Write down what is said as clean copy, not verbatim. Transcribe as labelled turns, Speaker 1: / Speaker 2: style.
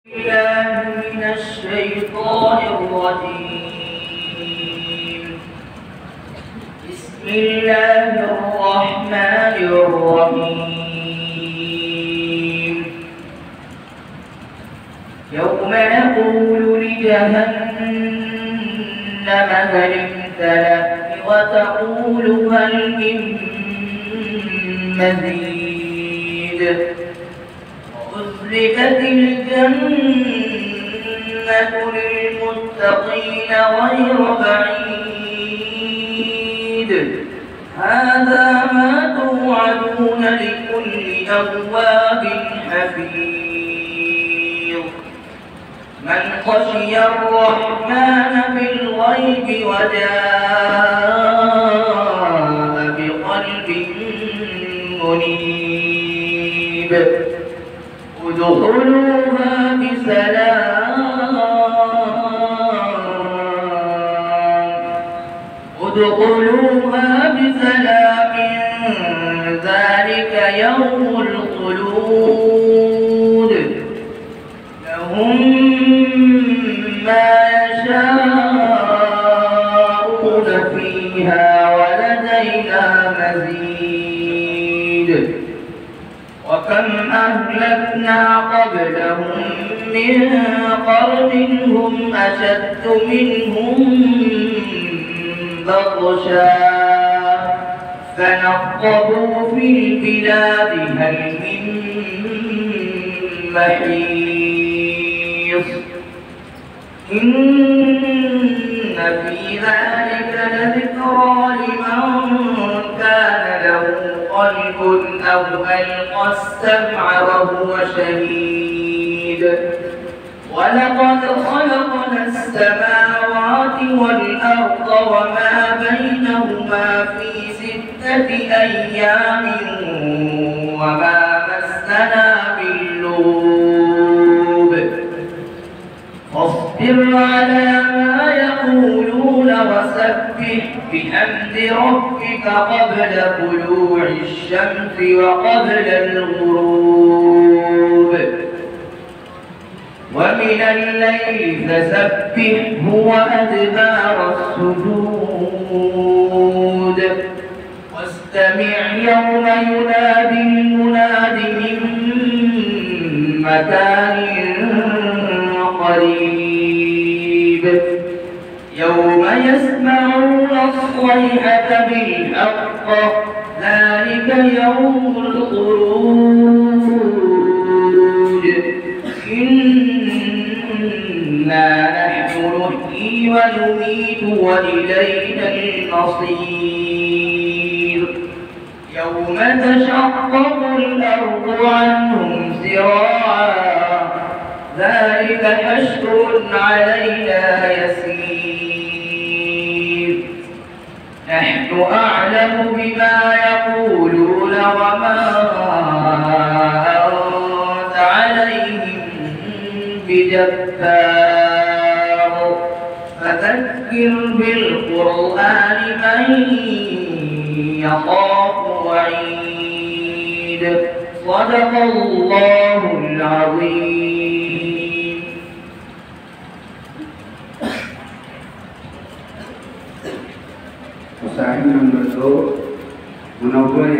Speaker 1: بالله من الشيطان الرجيم. بسم الله الرحمن الرحيم. يوم نقول لجهنم هل امتلأت وتقول هل من مزيد وأزلفت الجنة للمتقين غير بعيد هذا ما توعدون لكل أواب حفيظ من خشي الرحمن بالغيب وجاء بقلب منيب ادخلوها بسلام ذلك يوم الخلود لهم ما يشاءون فيها ولدينا مزيد وكم أهلكنا قبلهم من قرن هم أشد منهم بطشا فنقبوا في البلاد هل من محيص إن في ذلك لذكرى لمن كان له قلب أو ألقى السمع وهو شهيد ولقد خلقنا السماوات والأرض وما بينهما في 6 أيام وما مسنا باللغوب فاصبر على ما يقولون وسبح بحمد ربك قبل طلوع الشمس وقبل الغروب ومن الليل فسبحه وأدبار السجود واستمع يوم ينادي المناد من مكان قريب يوم يسمعون الصيحة بالحق ذلك يوم الخروج إنا نحن نحيي ونميت وإلينا المصير يوم تشقق الأرض عنهم سراعا ذلك حشر علينا يسير نحن أعلم بما يقولون وما أنت عليهم بجبار فذكر بالقرآن من يخاف وعيد صدق الله العظيم.
Speaker 2: Usahain nomor 2 menawar